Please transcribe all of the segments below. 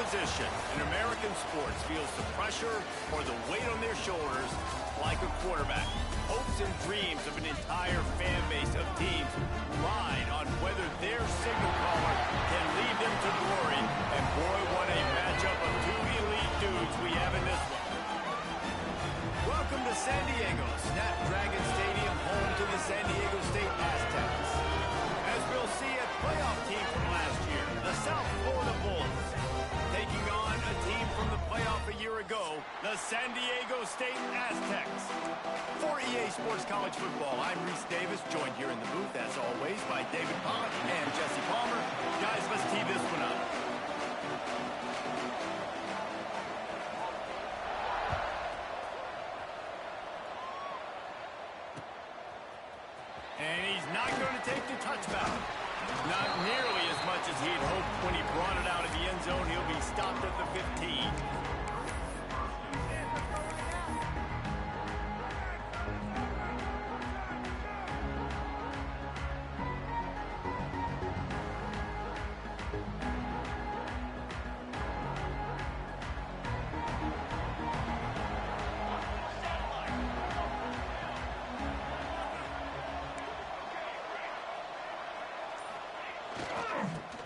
position in American sports feels the pressure or the weight on their shoulders like a quarterback. Hopes and dreams of an entire fan base of teams ride on whether their signal caller can lead them to glory. And boy, what a matchup of two elite dudes we have in this one. Welcome to San Diego, Snapdragon Stadium, home to the San Diego State Aztecs. As we'll see, a playoff team from last year, the South Florida Bulls, taking on a team from the playoff a year ago, the San Diego State Aztecs. For EA Sports College Football, I'm Reese Davis, joined here in the booth, as always, by David Pollock and Jesse Palmer. Guys, let's tee this one up. And he's not going to take the touchback. Not nearly as much as he'd hoped when he brought it out of the end zone. He'll be stopped at the 15.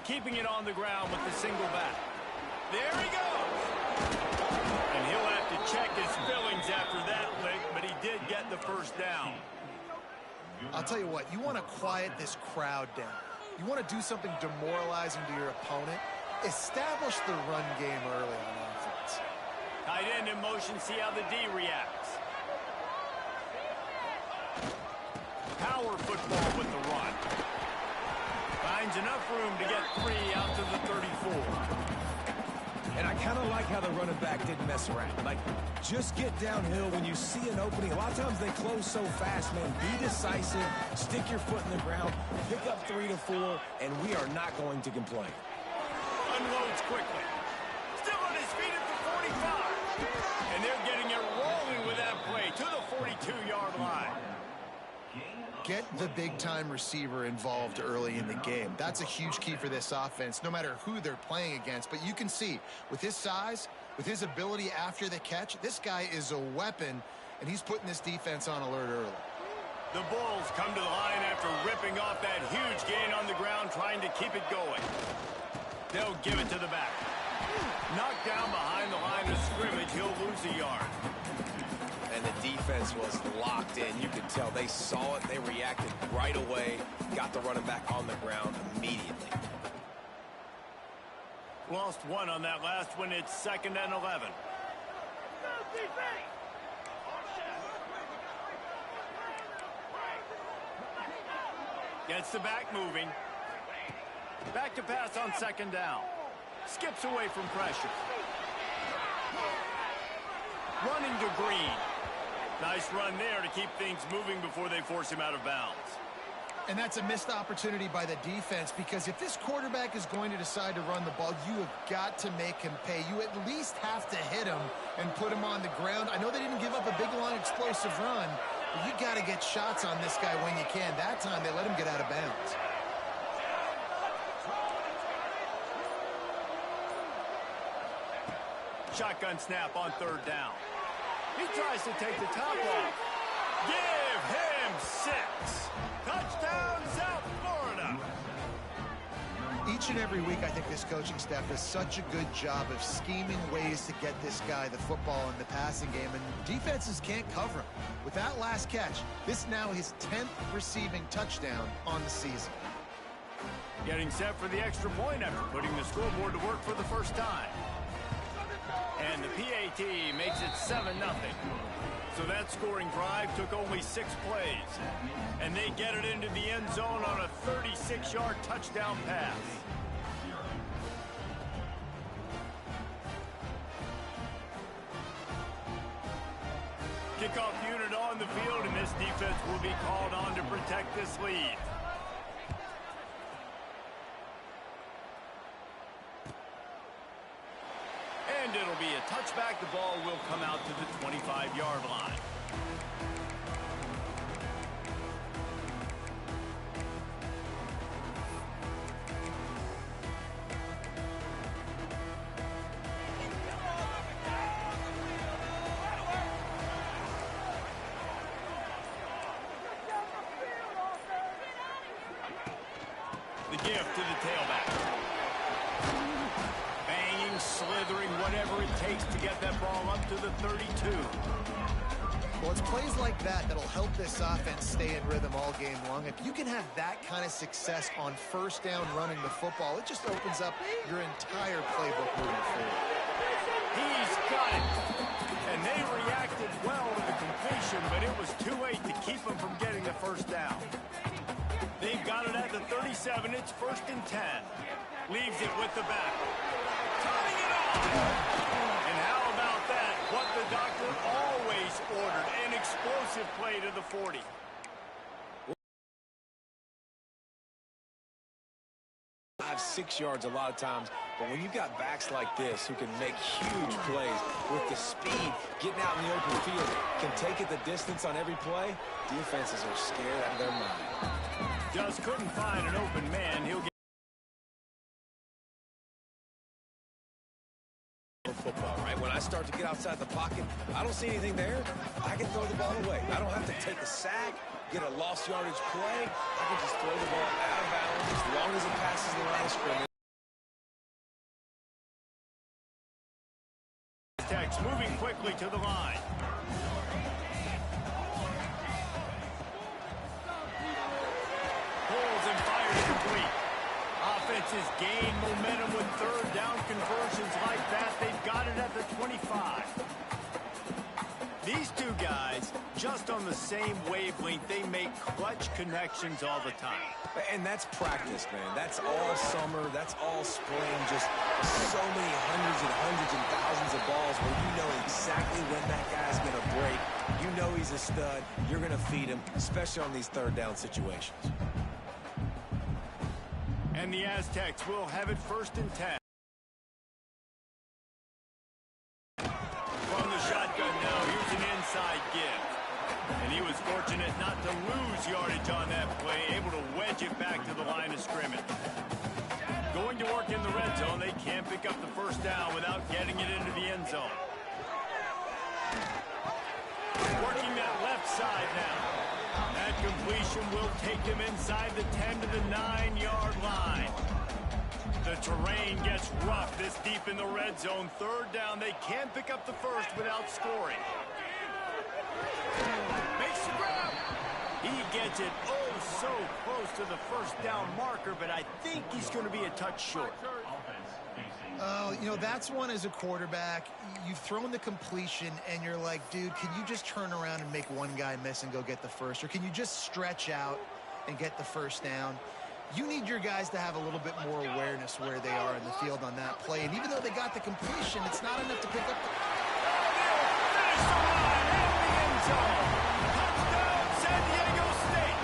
Keeping it on the ground with the single back. There he goes. And he'll have to check his fillings after that lick, but he did get the first down. I'll tell you what, you want to quiet this crowd down. You want to do something demoralizing to your opponent. Establish the run game early on offense. Tight end in motion, see how the D reacts. Power football with the run. Finds enough room to get 3 out to the 34. And I kind of like how the running back didn't mess around. Like, just get downhill when you see an opening. A lot of times they close so fast, man. Be decisive, stick your foot in the ground, pick up 3 to 4, and we are not going to complain. Unloads quickly. Still on his feet at the 45. And they're getting it rolling with that play to the 42-yard line. Get the big-time receiver involved early in the game. That's a huge key for this offense, no matter who they're playing against. But you can see, with his size, with his ability after the catch, this guy is a weapon, and he's putting this defense on alert early. The Bulls come to the line after ripping off that huge gain on the ground, trying to keep it going. They'll give it to the back. Knocked down behind the line of scrimmage, he'll lose a yard. And the defense was locked in. You could tell they saw it. They reacted right away. Got the running back on the ground immediately. Lost one on that last one. It's 2nd and 11. Gets the back moving. Back to pass on 2nd down. Skips away from pressure. Running to Green. Nice run there to keep things moving before they force him out of bounds. And that's a missed opportunity by the defense, because if this quarterback is going to decide to run the ball, you have got to make him pay. You at least have to hit him and put him on the ground. I know they didn't give up a big, long, explosive run, but you got to get shots on this guy when you can. That time, they let him get out of bounds. Shotgun snap on 3rd down. He tries to take the top off. Give him 6. Touchdown, South Florida. Each and every week, I think this coaching staff does such a good job of scheming ways to get this guy the football in the passing game, and defenses can't cover him. With that last catch, this now his 10th receiving touchdown on the season. Getting set for the extra point after putting the scoreboard to work for the first time. And the PAT makes it 7-0. So that scoring drive took only 6 plays. And they get it into the end zone on a 36-yard touchdown pass. Kickoff unit on the field, and this defense will be called on to protect this lead. And it'll be a touchback. The ball will come out to the 25-yard line. gift to the tailback. Banging, slithering, whatever it takes to get that ball up to the 32. Well, it's plays like that that'll help this offense stay in rhythm all game long. If you can have that kind of success on first down running the football, it just opens up your entire playbook moving forward. He's got it. And they reacted well to the completion, but it was too late to keep them from getting the first down. They've got it at the 37. It's 1st and 10. Leaves it with the back. Turning it on. And how about that? What the doctor always ordered. An explosive play to the 40. 5-6 yards a lot of times, but when you've got backs like this who can make huge plays with the speed, getting out in the open field, can take it the distance on every play, defenses are scared out of their mind. Just couldn't find an open man. He'll get football, right? When I start to get outside the pocket, I don't see anything there. I can throw the ball away. I don't have to take a sack, get a lost yardage play. I can just throw the ball out of bounds as long as it passes the line of scrimmage. Aztecs moving quickly to the line. Pulls and fires complete. Offenses gain momentum with third down conversions like that. They've got it at the 25. These two guys, just on the same wavelength, they make clutch connections all the time. And that's practice, man. That's all summer. That's all spring. Just so many hundreds and thousands of balls where you know exactly when that guy's going to break. You know he's a stud. You're going to feed him, especially on these third down situations. And the Aztecs will have it 1st and 10. From the shotgun now, here's an inside give. And he was fortunate not to lose yardage on that play, able to wedge it back to the line of scrimmage. Going to work in the red zone, they can't pick up the first down without getting it into the end zone. Working that left side now. That completion will take him inside the 10 to the 9-yard line. The terrain gets rough this deep in the red zone. 3rd down, they can't pick up the first without scoring. Makes the grab. He gets it so close to the first down marker, but I think he's going to be a touch short. Oh, you know, that's one as a quarterback. You've thrown the completion, and you're like, dude, can you just turn around and make one guy miss and go get the first? Or can you just stretch out and get the first down? You need your guys to have a little bit more awareness where they are in the field on that play. And even though they got the completion, it's not enough to pick up the... Finish the line and the end zone. Touchdown, San Diego State.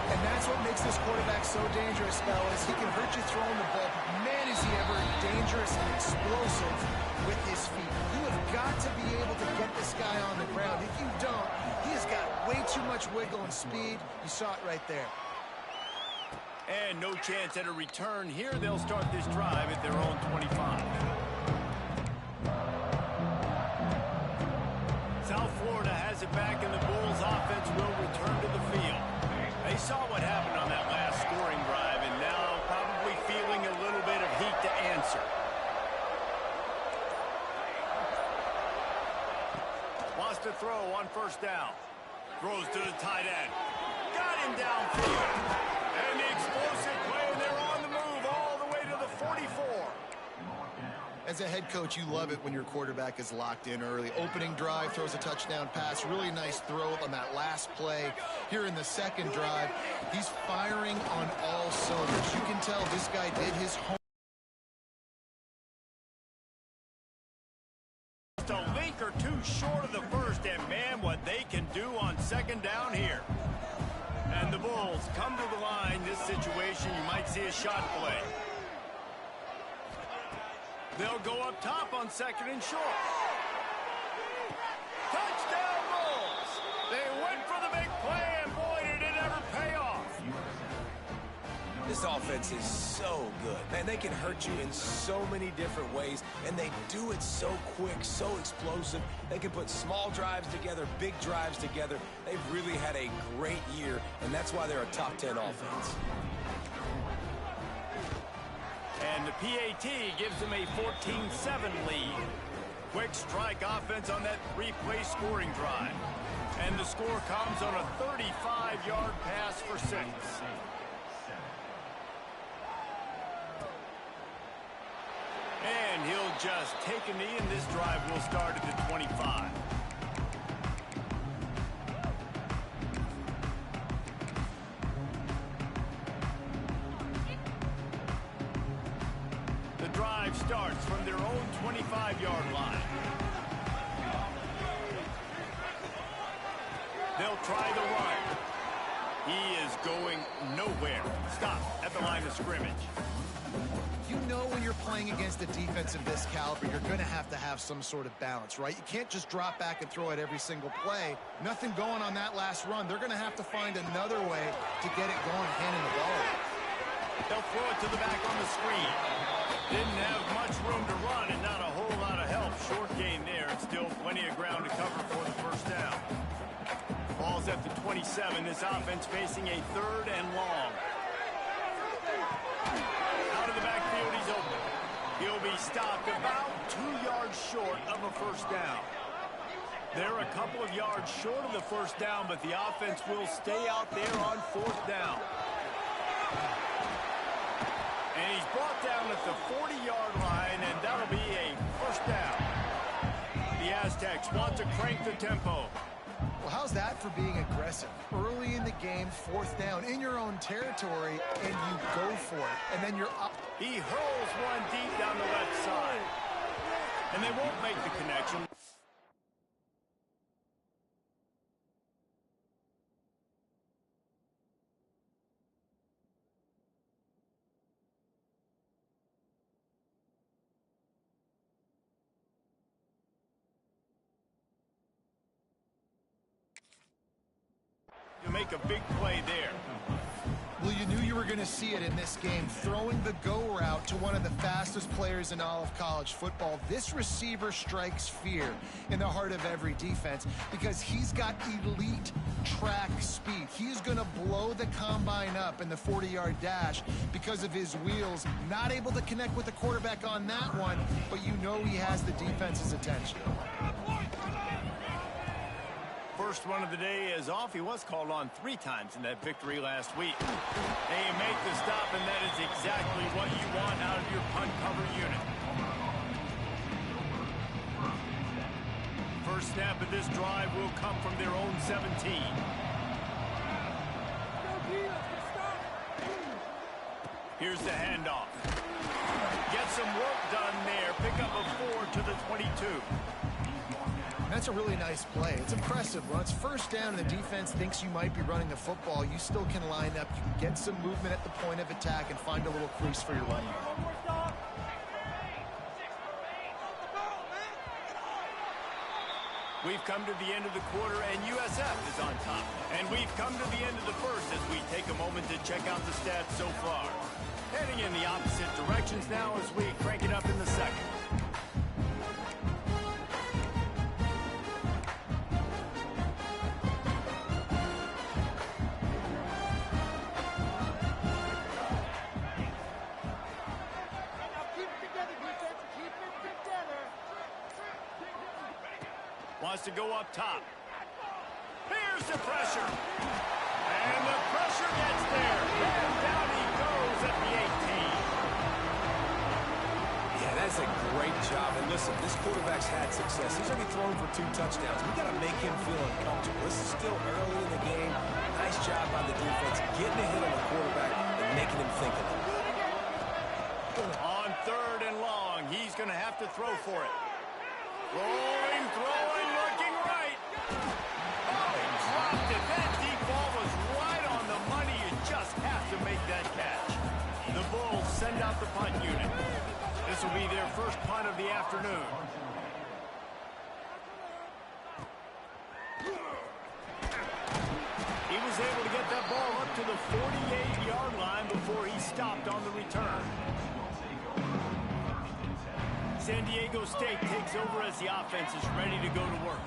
And that's what makes this quarterback so dangerous, fellas. He can hurt you throwing the ball. Man, is he ever dangerous and explosive with his feet. You have got to be able to get this guy on the ground. If you don't, he has got way too much wiggle and speed. You saw it right there. And no chance at a return here. They'll start this drive at their own 25. South Florida has it back, and the Bulls offense will return to the field. They saw what happened on that last scoring drive, and now probably feeling a little bit of heat to answer. Wants to throw on 1st down. Throws to the tight end. Got him downfield. And the explosive play, and they're on the move all the way to the 44. As a head coach, you love it when your quarterback is locked in early. Opening drive, throws a touchdown pass. Really nice throw on that last play. Here in the second drive, he's firing on all cylinders. You can tell this guy did his homework. Just a link or two short of the first, and man, what they can do on 2nd down here. And the Bulls come to the line. This situation, you might see a shot play. They'll go up top on 2nd and short. Touchdown Bulls! They went for the big play, and boy, did it ever pay off. This offense is so good. Man, they can hurt you in so many different ways, and they do it so quick, so explosive. They can put small drives together, big drives together. They've really had a great year, and that's why they're a top 10 offense. And the PAT gives them a 14-7 lead. Quick strike offense on that three-play scoring drive. And the score comes on a 35-yard pass for 6. And he'll just take a knee, and this drive will start at the 25. The drive starts from their own 25-yard line. They'll try the run. He is going nowhere. Stop at the line of scrimmage. You know when you're playing against a defense of this caliber, you're going to have some sort of balance, right? You can't just drop back and throw it every single play. Nothing going on that last run. They're going to have to find another way to get it going, handing the ball. They'll throw it to the back on the screen. Didn't have much room to run and not a whole lot of help. Short gain there, and still plenty of ground to cover for the first down. Ball's at the 27. This offense facing a 3rd and long. Out of the backfield, he's open. He'll be stopped about 2 yards short of a first down. They're a couple of yards short of the first down, but the offense will stay out there on 4th down. And he's brought down at the 40-yard line, and that'll be a first down. The Aztecs want to crank the tempo. Well, how's that for being aggressive? Early in the game, 4th down, in your own territory, and you go for it. And then you're up. He hurls one deep down the left side. And they won't make the connection. To make a big play there. Well, you knew you were going to see it in this game, throwing the go route to one of the fastest players in all of college football. This receiver strikes fear in the heart of every defense because he's got elite track speed. He's going to blow the combine up in the 40-yard dash because of his wheels. Not able to connect with the quarterback on that one, but you know he has the defense's attention. First one of the day is off. He was called on 3 times in that victory last week. They make the stop, and that is exactly what you want out of your punt cover unit. First snap of this drive will come from their own 17. Here's the handoff. Get some work done there. Pick up a 4 to the 22. That's a really nice play. It's impressive. When it's first down and the defense thinks you might be running the football, you still can line up. You can get some movement at the point of attack and find a little crease for your running back. We've come to the end of the quarter, and USF is on top. And we've come to the end of the first as we take a moment to check out the stats so far. Heading in the opposite directions now as we crank it up in the second. Wants to go up top. Here's the pressure. And the pressure gets there. And down he goes at the 18. Yeah, that's a great job. And listen, this quarterback's had success. He's already thrown for 2 touchdowns. We got to make him feel uncomfortable. This is still early in the game. Nice job by the defense getting a hit on the quarterback and making him think of it. On 3rd and long, he's going to have to throw for it. Rolling, throwing, looking right. Oh, he dropped it. That deep ball was right on the money. You just have to make that catch. The Bulls send out the punt unit. This will be their first punt of the afternoon. He was able to get that ball up to the 48-yard line before he stopped on the return. San Diego State takes over as the offense is ready to go to work.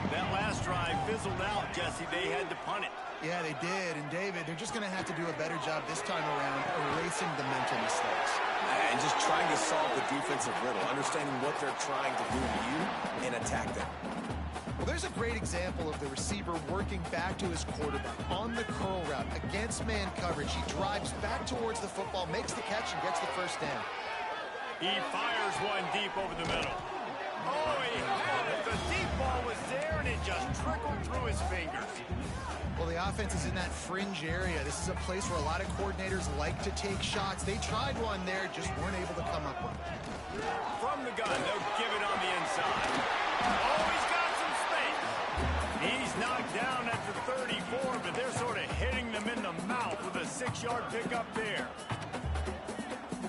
That last drive fizzled out, Jesse. They had to punt it. Yeah, they did. And, David, they're just going to have to do a better job this time around erasing the mental mistakes. Yeah, and just trying to solve the defensive riddle, understanding what they're trying to do to you and attack them. Well, there's a great example of the receiver working back to his quarterback on the curl route against man coverage. He drives back towards the football, makes the catch, and gets the first down. He fires one deep over the middle. Oh, he had it. The deep ball was there, and it just trickled through his fingers. Well, the offense is in that fringe area. This is a place where a lot of coordinators like to take shots. They tried one there, just weren't able to come up with it. From the gun, they'll give it on the inside. Oh, he's got some space. He's knocked down at the 34, but they're sort of hitting them in the mouth with a 6-yard pickup there.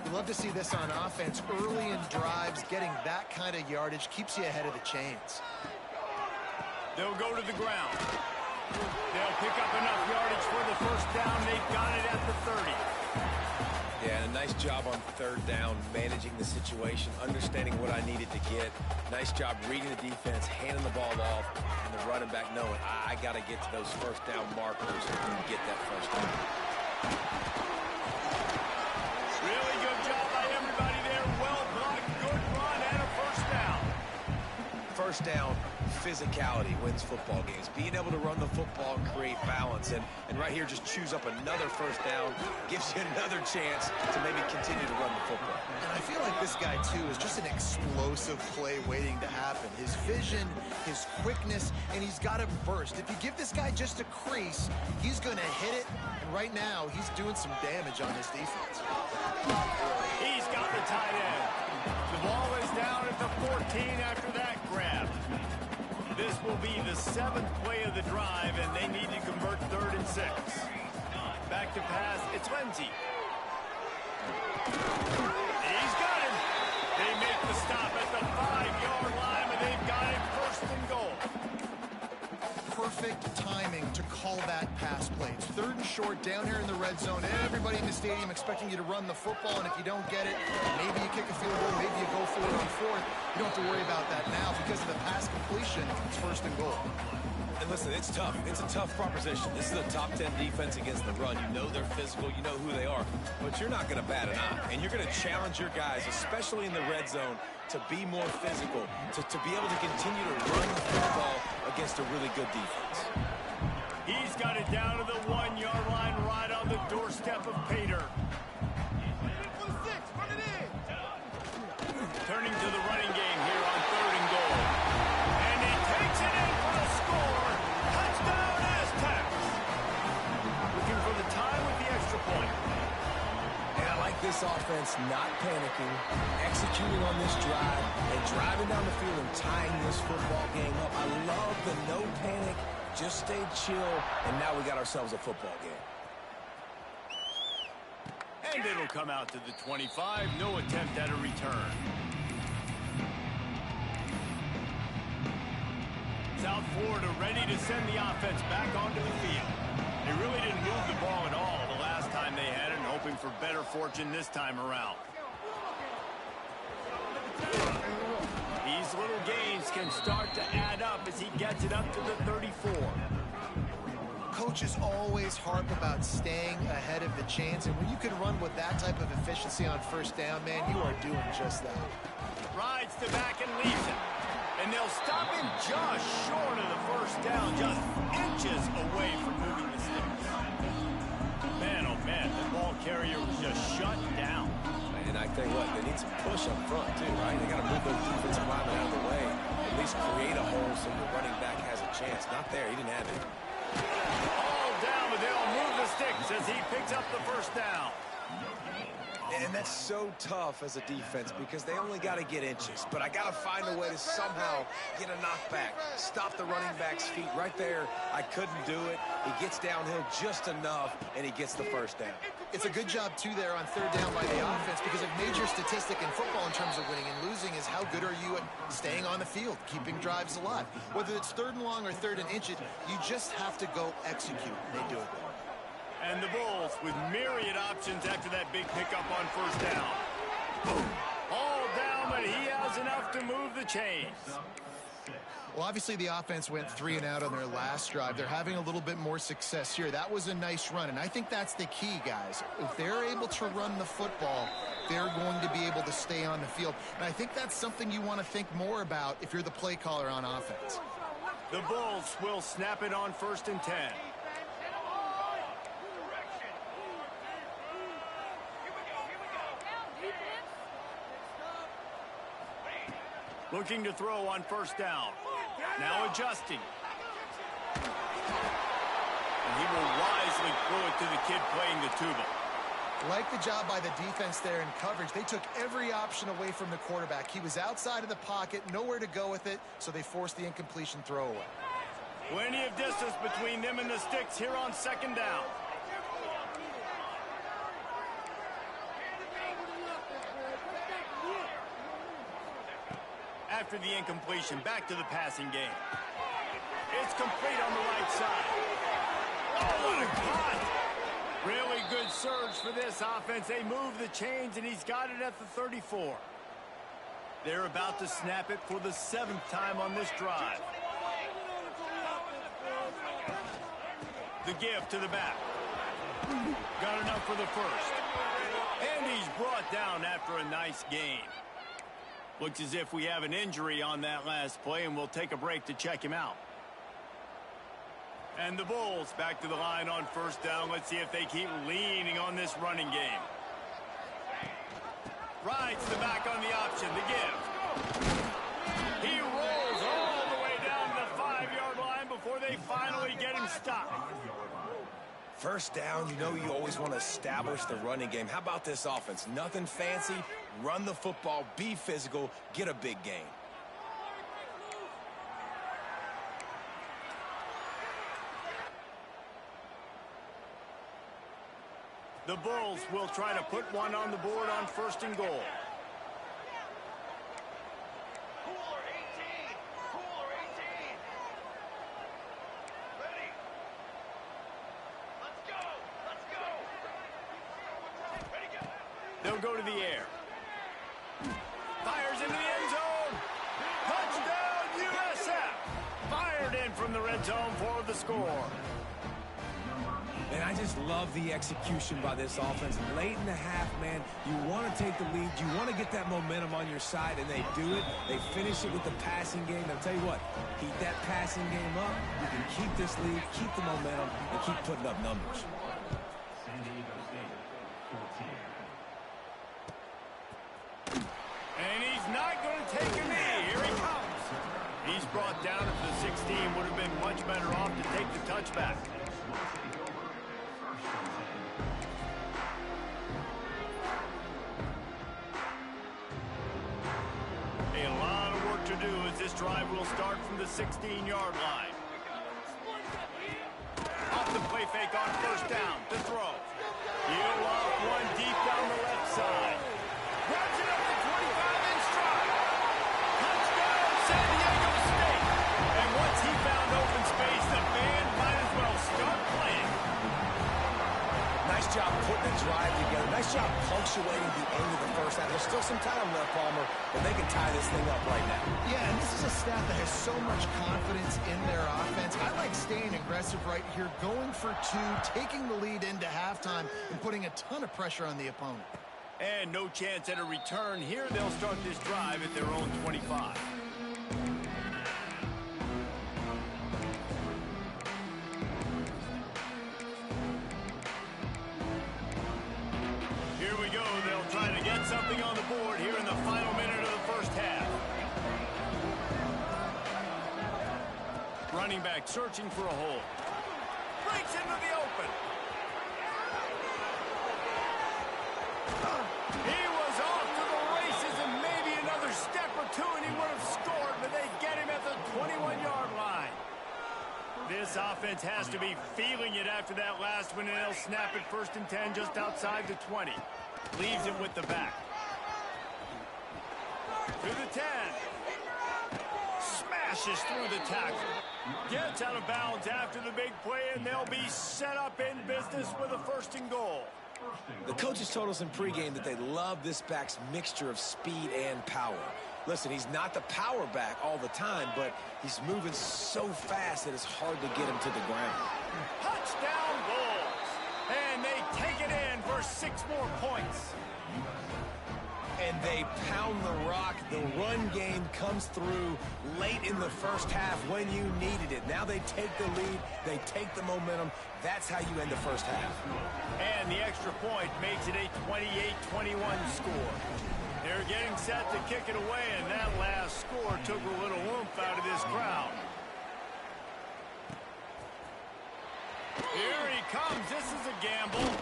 We love to see this on offense. Early in drives, getting that kind of yardage keeps you ahead of the chains. They'll go to the ground. They'll pick up enough yardage for the first down. They've got it at the 30. Yeah, and a nice job on third down, managing the situation, understanding what I needed to get. Nice job reading the defense, handing the ball off, and the running back knowing I got to get to those first down markers and get that first down. Really good job by everybody there. Well blocked, good run, and a first down. First down, physicality wins football games. Being able to run the football and create balance. And right here, just choose up another first down. Gives you another chance to maybe continue to run the football. And I feel like this guy, too, is just an explosive play waiting to happen. His vision, his quickness, and he's got a burst. If you give this guy just a crease, he's going to hit it. And right now, he's doing some damage on his defense. He's got the tight end. The ball is down at the 14 after that grab. This will be the 7th play of the drive, and they need to convert 3rd and 6. Back to pass, it's Lindsey. He's got him. They make the stop at the 5-yard line, and they've got it 1st and goal. Perfect timing to call that pass play. It's 3rd and short down here in the red zone. Everybody in the stadium expecting you to run the football, and if you don't get it, maybe you kick a field goal, maybe you go for it on 4th. You don't have to worry about that now because of the pass completion. It's 1st and goal. And listen, it's tough. It's a tough proposition. This is a top 10 defense against the run. You know they're physical. You know who they are. But you're not going to bat an eye. And you're going to challenge your guys, especially in the red zone, to be more physical, to be able to continue to run the football against a really good defense. He's got it down to the 1-yard line right on the doorstep of Pater. Turning to the running game here on 3rd and goal. And he takes it in for the score. Touchdown Aztecs. Looking for the tie with the extra point. And I like this offense not panicking, executing on this drive, and driving down the field and tying this football game up. I love the no panic, just stay chill, and now we got ourselves a football game. And it'll come out to the 25. No attempt at a return. South Florida ready to send the offense back onto the field. They really didn't move the ball at all the last time they had it, and hoping for better fortune this time around. These little gains can start to add up as he gets it up to the 34. Coaches always harp about staying ahead of the chains, and when you can run with that type of efficiency on 1st down, man, you are doing just that. Rides the back and leaves it. And they'll stop him just short of the 1st down, just inches away from moving the sticks. Man, oh man, the ball carrier was just shut down. And I tell you what, they need some push up front too, right? They got to move those defensive linemen out of the way, at least create a hole so the running back has a chance. Not there, he didn't have it. All down, but they'll move the sticks as he picks up the 1st down. And that's so tough as a defense because they only got to get inches. But I got to find a way to somehow get a knockback, stop the running back's feet right there. I couldn't do it. He gets downhill just enough, and he gets the 1st down. It's a good job, too, there on 3rd down by the offense because a major statistic in football in terms of winning and losing is how good are you at staying on the field, keeping drives alive. Whether it's 3rd and long or 3rd and inches, you just have to go execute. They do it. And the Bulls with myriad options after that big pickup on 1st down. All down, but he has enough to move the chains. Well, obviously the offense went 3 and out on their last drive. They're having a little bit more success here. That was a nice run, and I think that's the key, guys. If they're able to run the football, they're going to be able to stay on the field. And I think that's something you want to think more about if you're the play caller on offense. The Bulls will snap it on 1st and 10. Looking to throw on 1st down. Now adjusting. And he will wisely throw it to the kid playing the tuba. Like the job by the defense there in coverage. They took every option away from the quarterback. He was outside of the pocket, nowhere to go with it, so they forced the incompletion throwaway. Plenty of distance between them and the sticks here on 2nd down. After the incompletion, back to the passing game. It's complete on the right side. Oh, what a cut! Really good surge for this offense. They move the chains, and he's got it at the 34. They're about to snap it for the 7th time on this drive. The give to the back. Got enough for the 1st. And he's brought down after a nice gain. Looks as if we have an injury on that last play, and we'll take a break to check him out. And the Bulls back to the line on 1st down. Let's see if they keep leaning on this running game. Rides the back on the option. The give. He rolls all the way down to the 5-yard line before they finally get him stopped. 1st down, you know you always want to establish the running game. How about this offense? Nothing fancy. Run the football, be physical, get a big gain. The Bulls will try to put one on the board on 1st and goal. They'll go to the air. Fires into the end zone. Touchdown, USF. Fired in from the red zone for the score. And I just love the execution by this offense. Late in the half, man, you want to take the lead. You want to get that momentum on your side, and they do it. They finish it with the passing game. I'll tell you what, keep that passing game up. You can keep this lead, keep the momentum, and keep putting up numbers. And he's not going to take a knee. Here he comes. He's brought down at the 16. Would have been much better off to take the touchback. A lot of work to do as this drive will start from the 16-yard line. Off the play fake on 1st down to throw. He'll off one deep down the left side. Runs it up the 25-inch stride. Touchdown, San Diego State. And once he found open space, the band might as well start playing. Nice job putting the drive together. Nice job punctuating the end of the 1st half. There's still some time left, Palmer, but they can tie this thing up right now. Yeah, and this is a staff that has so much confidence in their offense. I like staying aggressive right here, going for 2, taking the lead into halftime, and putting a ton of pressure on the opponent. And no chance at a return. Here they'll start this drive at their own 25. Here we go. They'll try to get something on the board here in the final minute of the 1st half. Running back searching for a hole. Breaks into the open. He was off to the races and maybe another step or 2 and he would have scored, but they get him at the 21-yard line. This offense has to be feeling it after that last one, and they'll snap it 1st and 10 just outside the 20. Leaves it with the back. To the 10. Smashes through the tackle. Gets out of bounds after the big play, and they'll be set up in business with a 1st and goal. The coaches told us in pregame that they love this back's mixture of speed and power. Listen, he's not the power back all the time, but he's moving so fast that it's hard to get him to the ground. Touchdown Bulls! And they take it in for 6 more points. And they pound the rock. The run game comes through late in the first half when you needed it. Now they take the lead. They take the momentum. That's how you end the first half. And the extra point makes it a 28-21 score. They're getting set to kick it away, and that last score took a little oomph out of this crowd. Here he comes. This is a gamble.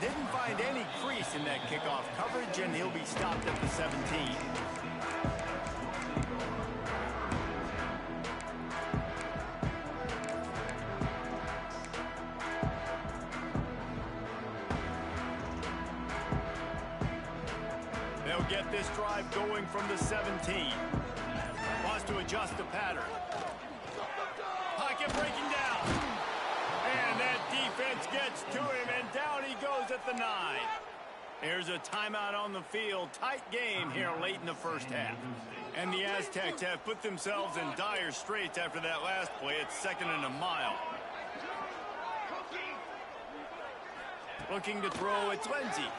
Didn't find any crease in that kickoff coverage, and he'll be stopped at the 17. They'll get this drive going from the 17. Wants to adjust the pattern. Pocket breaking down. And that defense gets to him, and down he goes at the 9. There's a timeout on the field. Tight game here late in the first half. And the Aztecs have put themselves in dire straits after that last play. It's 2nd and a mile. Looking to throw, it's Lindsey.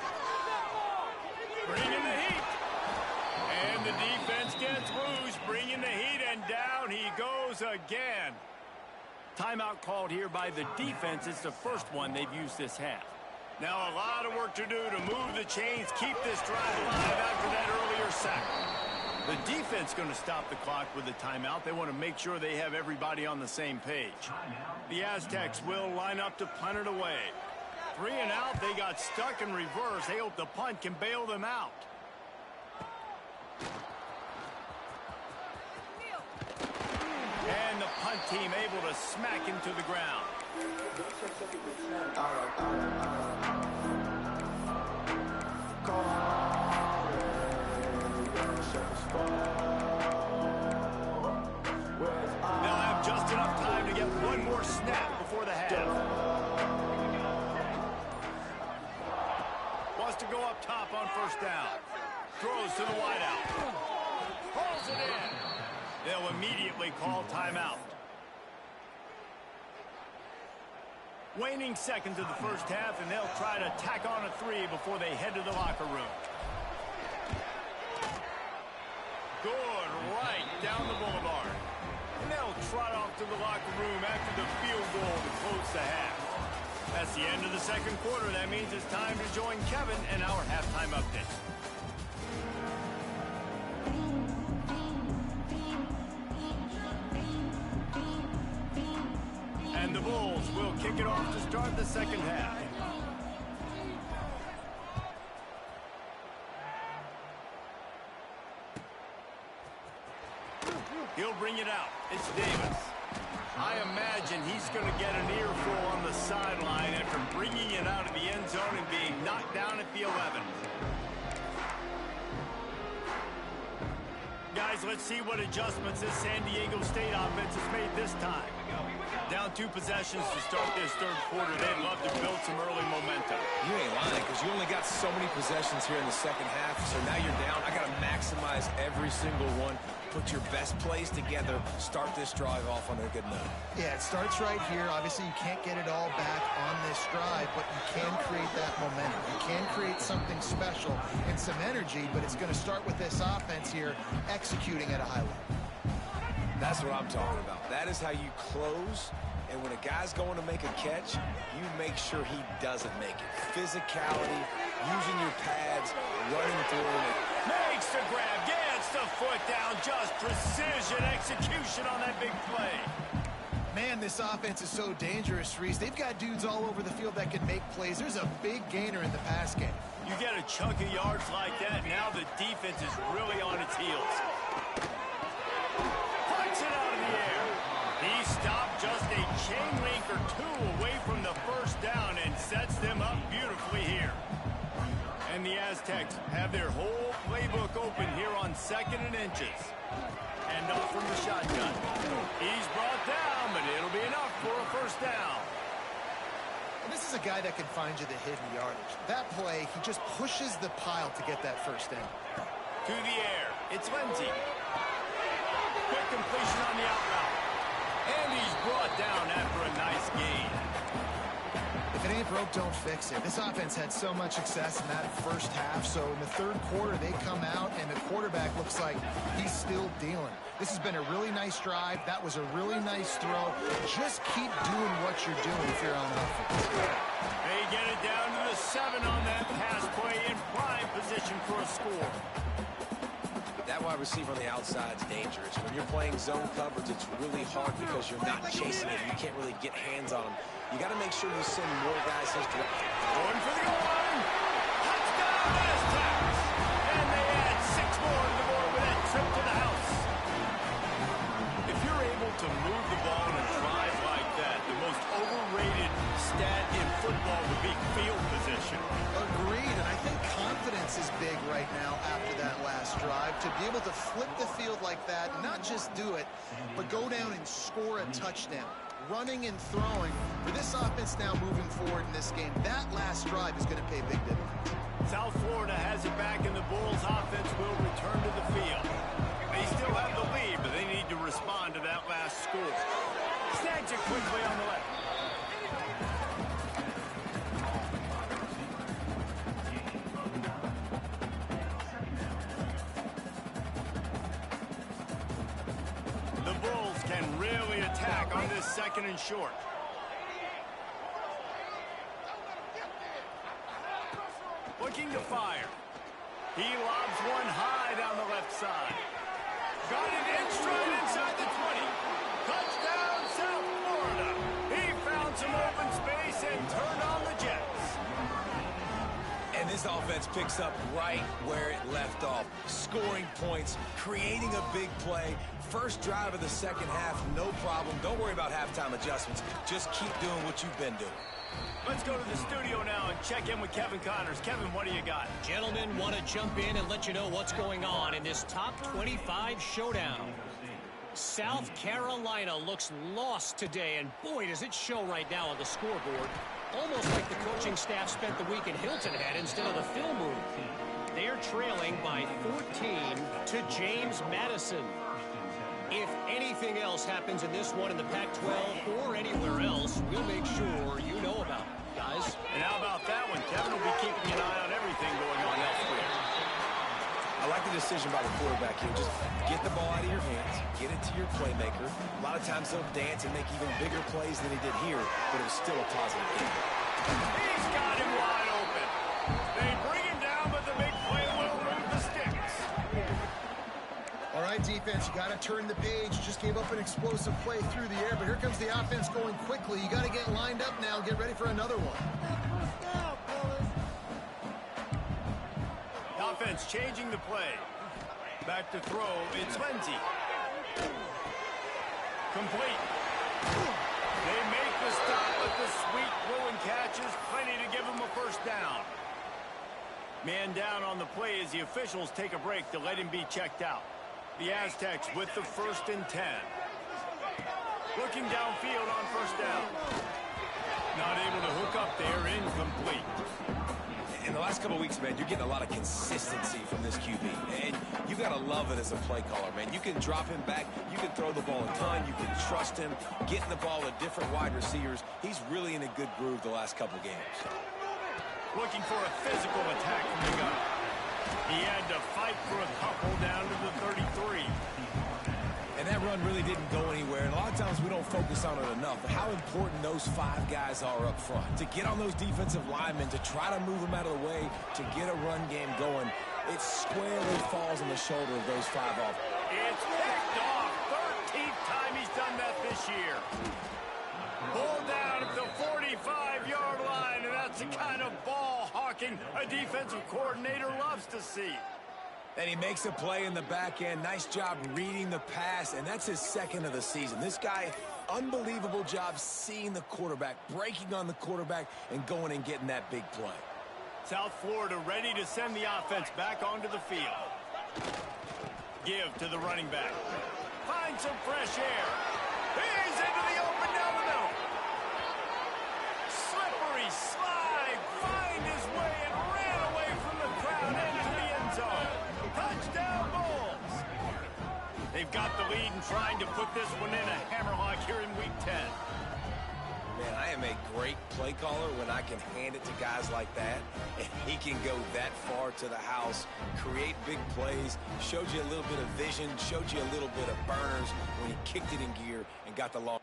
Bringing the heat. And the defense gets loose, bringing the heat, and down he goes again. Timeout called here by the defense. It's the first one they've used this half. Now a lot of work to do to move the chains, keep this drive alive after that earlier sack. The defense going to stop the clock with a timeout. They want to make sure they have everybody on the same page. The Aztecs will line up to punt it away. 3 and out. They got stuck in reverse. They hope the punt can bail them out. And the punt team able to smack him to the ground. They'll have just enough time to get one more snap before the half. Wants to go up top on first down. Throws to the wideout. Pulls it in. They'll immediately call timeout. Waning seconds of the first half, and they'll try to tack on a 3 before they head to the locker room. Good, right down the boulevard. And they'll trot off to the locker room after the field goal to close the half. That's the end of the second quarter. That means it's time to join Kevin and our halftime update. And the Bulls will kick it off to start the second half. He'll bring it out. It's Davis. I imagine he's going to get an earful on the sideline after bringing it out of the end zone and being knocked down at the 11. Guys, let's see what adjustments this San Diego State offense has made this time. Down 2 possessions to start this third quarter. They'd love to build some early momentum. You ain't lying, because you only got so many possessions here in the second half, so now you're down. I got to maximize every single one. Put your best plays together. Start this drive off on a good note. Yeah, it starts right here. Obviously, you can't get it all back on this drive, but you can create that momentum. You can create something special and some energy, but it's going to start with this offense here executing at a high level. That's what I'm talking about. That is how you close, and when a guy's going to make a catch, you make sure he doesn't make it. Physicality, using your pads, running through it. Makes the grab, gets the foot down, just precision execution on that big play. Man, this offense is so dangerous, Reese. They've got dudes all over the field that can make plays. There's a big gainer in the pass game. You get a chunk of yards like that, now the defense is really on its heels. Puts it out of the air. He stopped just a chain link or 2 away from the first down and sets them up beautifully here. And the Aztecs have their whole playbook open here on 2nd and inches. And off from the shotgun. He's brought down, but it'll be enough for a first down. And this is a guy that can find you the hidden yardage. That play, he just pushes the pile to get that first down. To the air. It's Lindsay. Quick completion on the out route. And he's brought down after a nice gain. If it ain't broke, don't fix it. This offense had so much success in that first half, so in the third quarter, they come out, and the quarterback looks like he's still dealing. This has been a really nice drive. That was a really nice throw. Just keep doing what you're doing if you're on offense. They get it down to the 7 on that pass play in prime position for a score. That wide receiver on the outside is dangerous. When you're playing zone coverage, it's really hard because you're not chasing it. You can't really get hands on him. You got to make sure you send more guys his direction. Going for the goal line. Touchdown, Aztecs. And they add 6 more to the board with that trip to the house. If you're able to move the ball in a drive like that, the most overrated stat in football would be field position. Agreed, and I think confidence is big right now after that last drive. To be able to flip the field like that, not just do it, but go down and score a touchdown. Running and throwing. For this offense now moving forward in this game, that last drive is going to pay big dividends. South Florida has it back, and the Bulls offense will return to the field. They still have the lead, but they need to respond to that last score. Snags it quickly on the left. The Bulls can really attack on this 2nd and short. Looking to fire. He lobs one high down the left side. Got it in straight inside the 20. Touchdown, South Florida. He found some open space and turned on the Jets. And this offense picks up right where it left off. Scoring points, creating a big play. First drive of the second half, no problem. Don't worry about halftime adjustments. Just keep doing what you've been doing. Let's go to the studio now and check in with Kevin Connors. Kevin, what do you got? Gentlemen, want to jump in and let you know what's going on in this top 25 showdown. South Carolina looks lost today, and boy, does it show right now on the scoreboard. Almost like the coaching staff spent the week in Hilton Head instead of the film room. They're trailing by 14 to James Madison. If anything else happens in this one in the Pac-12 or anywhere else, we'll make sure you know about it, guys. And how about that one? Kevin will be keeping an eye on everything going on elsewhere. I like the decision by the quarterback here. Just get the ball out of your hands, get it to your playmaker. A lot of times he'll dance and make even bigger plays than he did here, but it was still a positive game. He's got him wide open. They bring him down, but the big play will move the sticks. All right, defense, you got to turn the page. Just gave up an explosive play through the air, but here comes the offense going quickly. You got to get lined up now. Get ready for another one. The offense changing the play. Back to throw. It's Lindsay. Complete. They make the stop, but the sweet throwing catch is plenty to give him a first down. Man down on the play as the officials take a break to let him be checked out. The Aztecs with the 1st and 10. Looking downfield on first down. Not able to hook up there, incomplete. In the last couple of weeks, man, you're getting a lot of consistency from this QB. And you got to love it as a play caller, man. You can drop him back. You can throw the ball a ton. You can trust him. Getting the ball to different wide receivers. He's really in a good groove the last couple of games. Looking for a physical attack from the gun. He had to fight for a couple down to the 33. And that run really didn't go anywhere. And a lot of times we don't focus on it enough. But how important those 5 guys are up front. To get on those defensive linemen, to try to move them out of the way, to get a run game going, it squarely falls on the shoulder of those 5 off. It's picked off. 13th time he's done that this year. Pulled down at the 45-yard line, and that's the kind of ball hawking a defensive coordinator loves to see. And he makes a play in the back end. Nice job reading the pass, and that's his 2nd of the season. This guy, unbelievable job seeing the quarterback, breaking on the quarterback, and going and getting that big play. South Florida ready to send the offense back onto the field. Give to the running back. Find some fresh air. He's into the open down the middle. Slippery slide. Find his way and ran away from the crowd into the end zone. Touchdown. trying to put this one in a hammerlock here in Week 10. Man, I am a great play caller when I can hand it to guys like that, and he can go that far to the house, create big plays, showed you a little bit of vision, showed you a little bit of burners when he kicked it in gear and got the long.